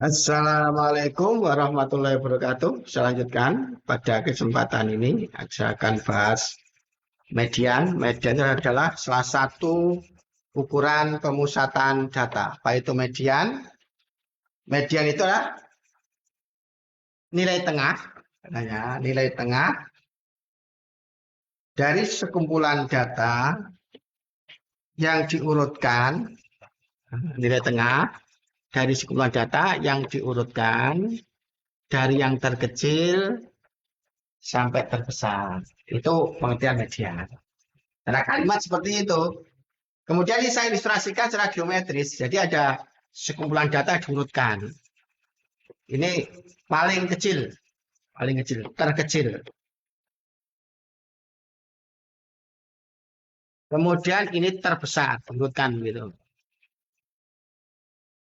Assalamualaikum warahmatullahi wabarakatuh. Saya lanjutkan pada kesempatan ini. Saya akan bahas median. Median itu adalah salah satu ukuran pemusatan data. Apa itu median? Median itu adalah nilai tengah, nilai tengah dari sekumpulan data yang diurutkan, nilai tengah dari sekumpulan data yang diurutkan dari yang terkecil sampai terbesar. Itu pengertian median. Karena kalimat seperti itu. Kemudian ini saya ilustrasikan secara geometris. Jadi ada sekumpulan data diurutkan. Ini paling kecil, terkecil. Kemudian ini terbesar, diurutkan gitu.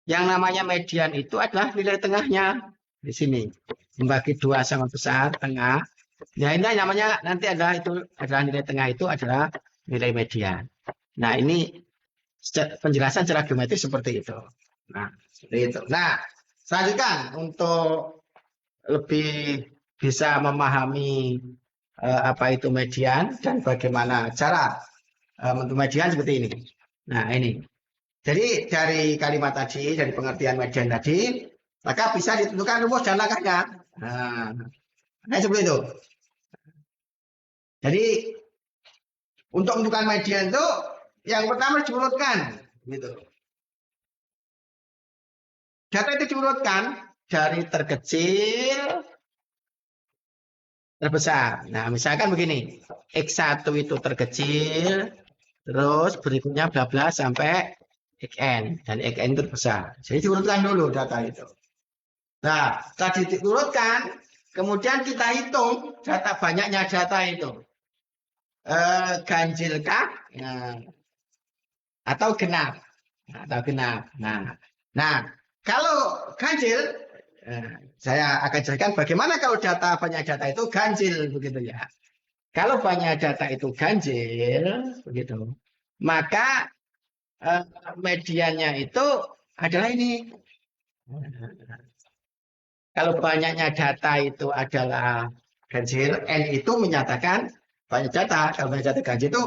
Yang namanya median itu adalah nilai tengahnya di sini. Membagi dua sama besar, tengah. Ya ini namanya nanti adalah nilai tengah itu adalah nilai median. Nah ini penjelasan secara geometris seperti itu. Nah, seperti itu. Nah, selanjutnya untuk lebih bisa memahami apa itu median dan bagaimana cara untuk median seperti ini. Nah, ini. Jadi dari kalimat tadi, dari pengertian median tadi, maka bisa ditentukan rumus dan langkahnya. Nah, seperti itu. Jadi untuk menentukan median itu yang pertama diurutkan, gitu. Data itu diurutkan dari terkecil terbesar. Nah, misalkan begini, X1 itu terkecil, terus berikutnya bla bla sampai Xn, dan Xn itu terbesar. Jadi diurutkan dulu data itu. Nah, tadi diurutkan, kemudian kita hitung banyaknya data itu. Ganjilkah? Nah, atau genap? Atau genap. Nah, kalau ganjil, saya akan jelaskan bagaimana kalau banyak data itu ganjil begitu ya. Kalau banyak data itu ganjil begitu, maka mediannya itu adalah ini. Kalau banyaknya data itu adalah ganjil, N itu menyatakan banyak data. Kalau banyak data ganjil itu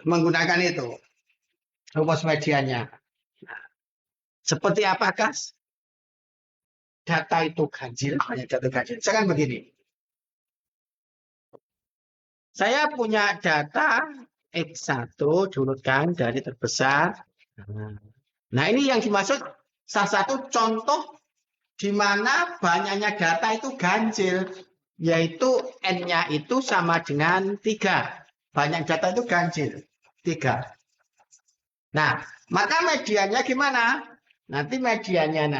menggunakan itu rumus mediannya. Seperti apakah data itu ganjil, banyak data ganjil? Misalkan begini, saya punya data X1 diurutkan dari terbesar. Nah, ini yang dimaksud salah satu contoh di mana banyaknya data itu ganjil, yaitu N-nya itu sama dengan 3. Banyak data itu ganjil, 3. Nah, maka mediannya gimana? Nanti mediannya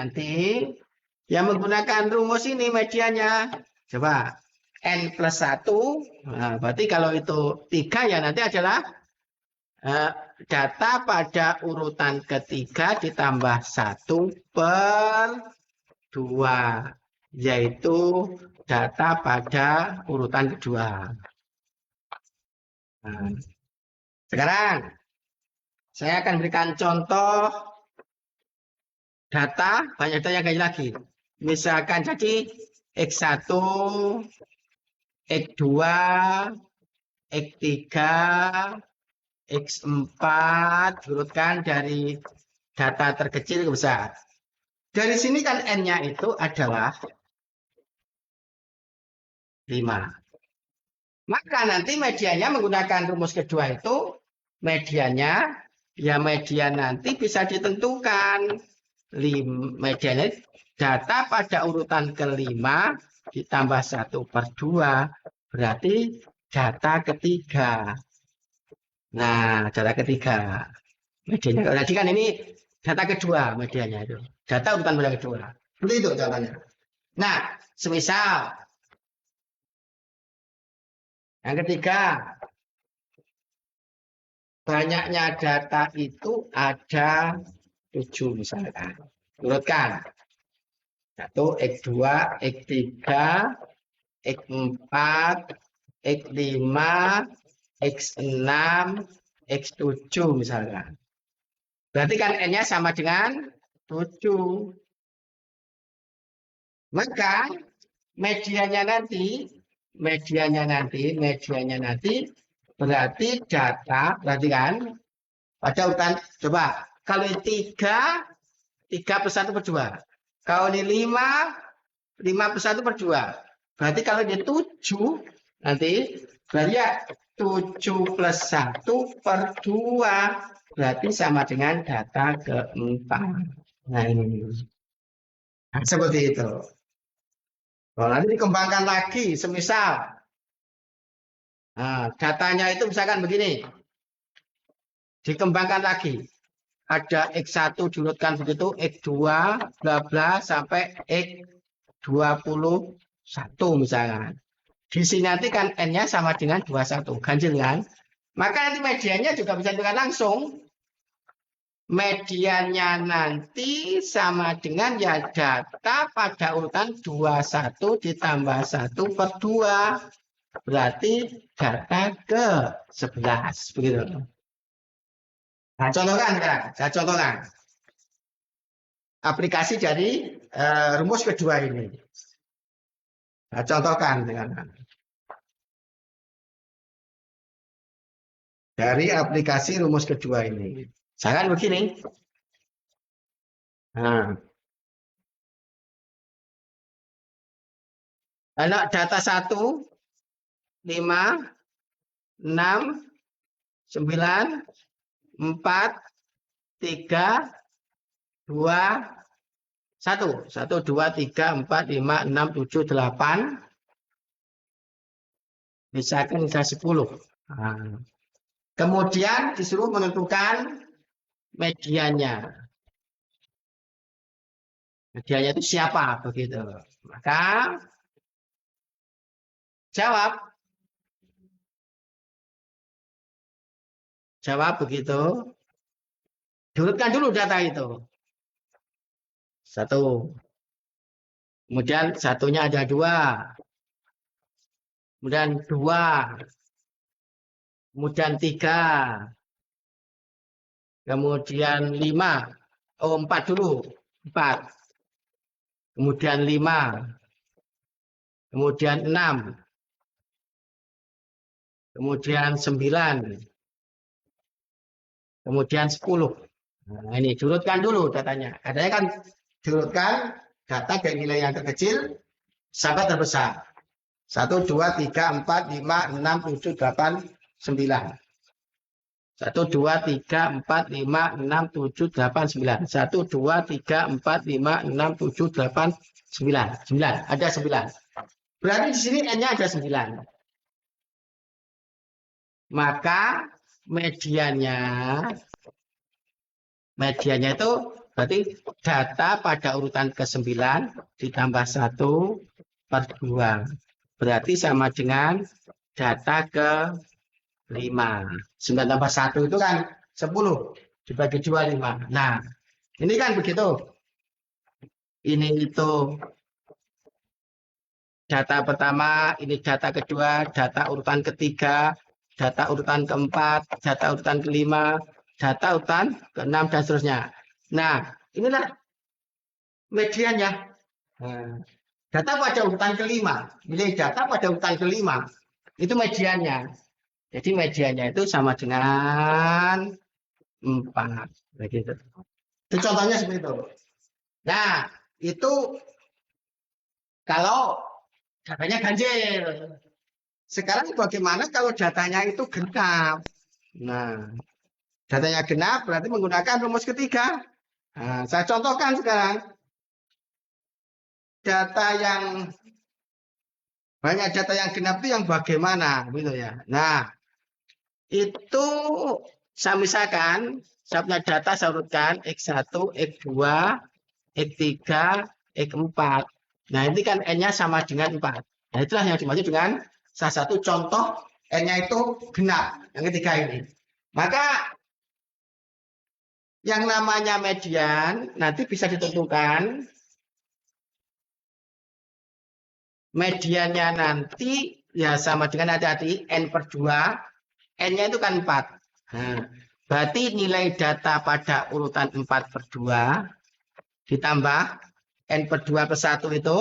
yang menggunakan rumus ini mediannya. Coba N plus 1, nah, berarti kalau itu 3 ya nanti adalah data pada urutan ketiga ditambah 1/2, yaitu data pada urutan kedua. Nah, sekarang saya akan berikan contoh banyak data yang lagi. Misalkan jadi X1, X2, X3, X4 diurutkan dari data terkecil ke besar. Dari sini kan N-nya itu adalah 5. Maka nanti mediannya menggunakan rumus kedua itu, median nanti bisa ditentukan. Mediannya data pada urutan kelima ditambah 1/2 berarti data ketiga. Nah, data ketiga. Mediannya. Tadi kan ini data kedua mediannya itu. Data urutan pada kedua. Seperti itu contohnya. Nah, semisal yang ketiga, banyaknya data itu ada 7 misalkan. Urutkan. 1, X2, X3, X4, X5, X6, X7 misalkan. Berarti kan N-nya sama dengan 7. Maka medianya nanti berarti data, perhatikan pada urutan, coba kalau ini 3 plus 1 per 2. Kalau ini 5 plus 1 per 2. Berarti kalau ini 7, nanti berarti ya 7 plus 1 per 2. Berarti sama dengan data keempat. Nah ini. Nah, seperti itu. Kalau nanti dikembangkan lagi, semisal datanya itu misalkan begini. Dikembangkan lagi. Ada X1 diurutkan begitu, X2, bla bla sampai X21 misalkan. Di sini nanti kan N-nya sama dengan 21, ganjil kan? Maka nanti mediannya juga bisa ditentukan langsung. Mediannya nanti sama dengan ya data pada urutan 21 ditambah 1 per 2. Berarti data ke 11. Begitu. Nah, contohkan sekarang, saya contohkan aplikasi dari rumus kedua ini. Saya contohkan dengan dari aplikasi rumus kedua ini. Misalkan begini. Nah, anak data 1, 5, 6, 9, 4, 3, 2, 1. 1, 2, 3, 4, 5, 6, 7, 8. Misalkan bisa 10. Nah, kemudian disuruh menentukan mediannya. Mediannya itu siapa begitu. Maka jawab begitu. Diurutkan dulu data itu. 1. Kemudian satunya ada 2. Kemudian 2. Kemudian 3. Kemudian 5. Oh, 4 dulu. 4. Kemudian 5. Kemudian 6. Kemudian 9. Kemudian 10. Nah, ini diurutkan dulu datanya. Katanya kan diurutkan data dari nilai yang terkecil sampai terbesar. 1, 2, 3, 4, 5, 6, 7, 8, 9. 1, 2, 3, 4, 5, 6, 7, 8, 9. 1, 2, 3, 4, 5, 6, 7, 8, 9. 9. Ada 9. Berarti di sini N-nya ada 9. Maka mediannya itu berarti data pada urutan ke-9 ditambah 1 per 2. Berarti sama dengan data ke-5. 9 tambah 1 itu kan 10. Dibagi 2, 5. Nah, ini kan begitu. Ini itu data pertama, ini data kedua, data urutan ketiga, data urutan keempat, data urutan kelima, data urutan ke-6 dan seterusnya. Nah, inilah mediannya. Nah, data pada urutan kelima, nilai data pada urutan kelima, itu mediannya. Jadi mediannya itu sama dengan 4. Begitu. Itu contohnya seperti itu. Nah, itu kalau datanya ganjil. Sekarang bagaimana kalau datanya itu genap? Nah, datanya genap berarti menggunakan rumus ketiga. Nah, saya contohkan sekarang. Banyak data yang genap itu yang bagaimana gitu ya. Nah, itu saya misalkan saya punya data saya urutkan X1, X2, X3, X4. Nah, ini kan N-nya sama dengan 4. Nah, itulah yang dimaksud dengan salah satu contoh N-nya itu genap. Yang ketiga ini. Maka yang namanya median nanti bisa ditentukan. Mediannya nanti ya sama dengan hati-hati N per 2. N-nya itu kan 4. Nah, berarti nilai data pada urutan 4 per 2 ditambah N per 2 per 1 itu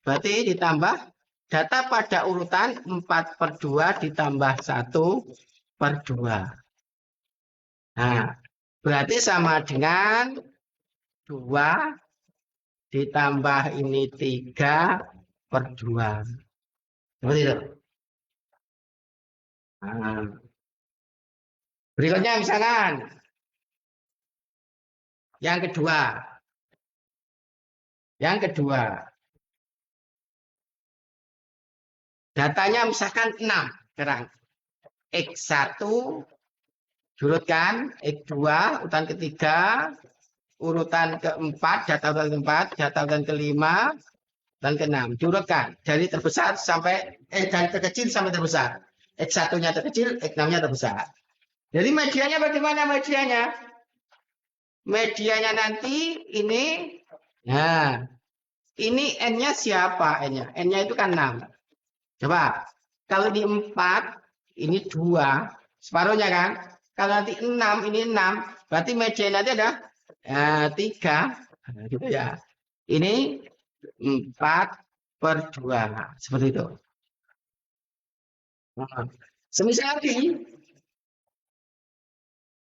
berarti ditambah data pada urutan 4/2 ditambah 1/2. Nah, berarti sama dengan 2 ditambah ini 3/2. Seperti itu. Nah, berikutnya misalkan yang kedua. Yang kedua. Datanya misalkan 6 sekarang. X1 jurutkan, X2 urutan ketiga, urutan keempat, data urutan keempat, data urutan kelima, dan keenam. Jurutkan dari terbesar sampai dari terkecil sampai terbesar. X1-nya terkecil, X6-nya terbesar. Jadi medianya bagaimana medianya? Medianya nanti ini, nah, ini N-nya siapa N-nya? N-nya itu kan 6. Coba, kalau di 4, ini 2, separuhnya kan? Kalau nanti 6, ini 6, berarti medianya nanti ada 3, gitu ya. Ini 4/2, seperti itu. Nah, semisal lagi,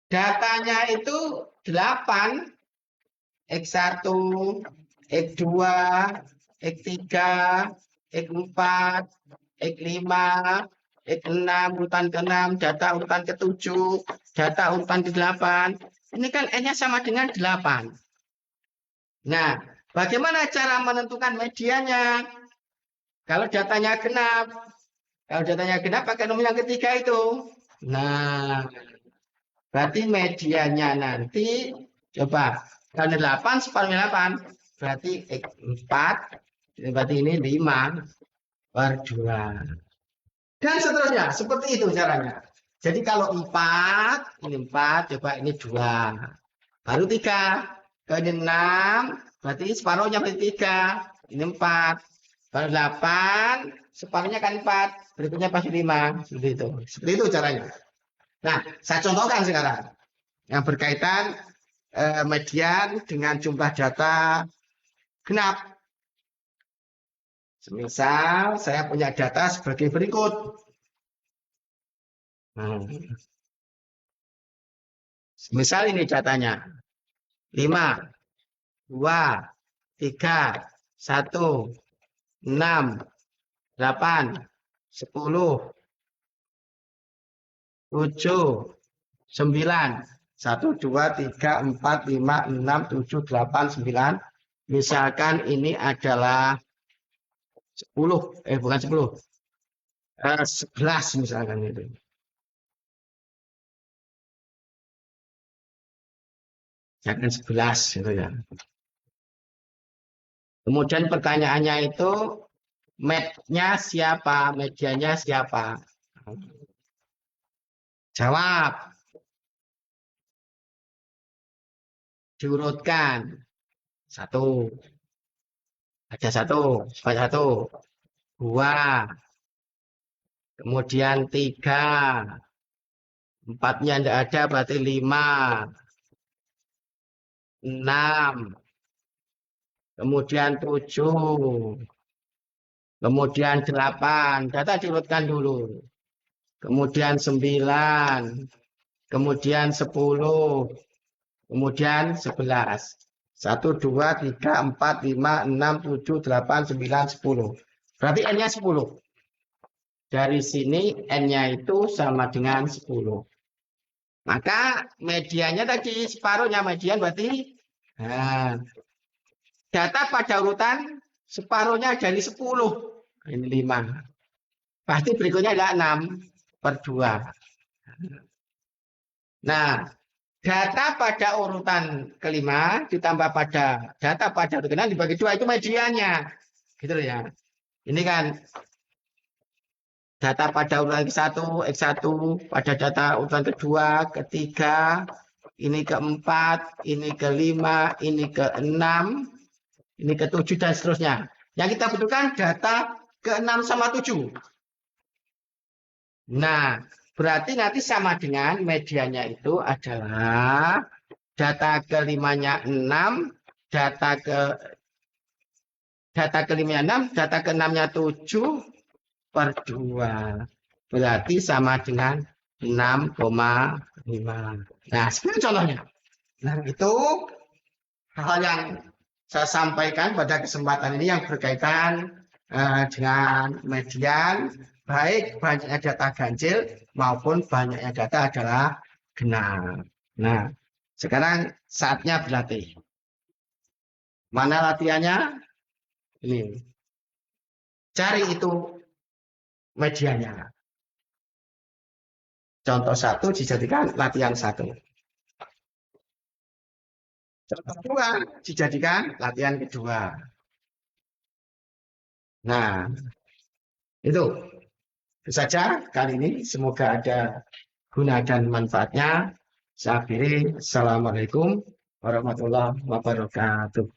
datanya itu 8, X1, X2, X3, X4, X5, X6, urutan ke-6, data urutan ke-7, data urutan ke-8. Ini kan N-nya sama dengan 8. Nah, bagaimana cara menentukan medianya? Kalau datanya genap. Kalau datanya genap pakai nomor yang ketiga itu. Nah, berarti medianya nanti, coba. Kalau 8, separuhnya 8. Berarti X4, berarti ini 5/2. Dan seterusnya, seperti itu caranya. Jadi kalau 4, ini 4, coba ini 2. Baru 3. Kalau ini 6, berarti separuhnya berarti 3. Ini 4. Baru 8, separuhnya kan 4. Berikutnya pasti 5. Seperti itu. Seperti itu caranya. Nah, saya contohkan sekarang. Yang berkaitan median dengan jumlah data genap. Semisal saya punya data sebagai berikut. Misal ini datanya. 5, 2, 3, 1, 6, 8, 10, 7, 9, 1, 2, 3, 4, 5, 6, 7, 8, 9. Misalkan ini adalah 10, bukan 10, 11 misalkan itu. Jangan 11 gitu ya. Kemudian pertanyaannya itu med-nya siapa, medianya siapa? Jawab. Diurutkan. 1. Ada 1, sebanyak 1. 2. Kemudian 3. 4-nya tidak ada, berarti 5. 6. Kemudian 7. Kemudian 8. Data diurutkan dulu. Kemudian 9. Kemudian 10. Kemudian 11. 1, 2, 3, 4, 5, 6, 7, 8, 9, 10. Berarti N-nya 10. Dari sini N-nya itu sama dengan 10. Maka mediannya tadi separuhnya median berarti data pada urutan separuhnya dari 10. Ini 5. Pasti berikutnya adalah 6/2. Nah, data pada urutan kelima ditambah pada data pada urutan ke-6 dibagi 2 itu mediannya. Gitu ya. Ini kan data pada urutan ke-1, X1, pada data urutan kedua, ketiga, ini keempat, ini kelima, ini keenam, ini ke-7 dan seterusnya. Yang kita butuhkan data ke-6 sama 7. Nah, berarti nanti sama dengan medianya itu adalah data ke-5-nya 6, data data kelimanya 6, data keenamnya 7/2. Berarti sama dengan 6,5. Nah, seperti contohnya. Nah, itu hal yang saya sampaikan pada kesempatan ini yang berkaitan dengan median, baik banyaknya data ganjil maupun banyaknya data adalah genap. Nah, sekarang saatnya berlatih. Mana latihannya? Ini. Cari itu medianya. Contoh 1 dijadikan latihan 1. Contoh 2 dijadikan latihan kedua. Nah, itu saja kali ini. Semoga ada guna dan manfaatnya. Saya akhiri. Assalamualaikum warahmatullahi wabarakatuh.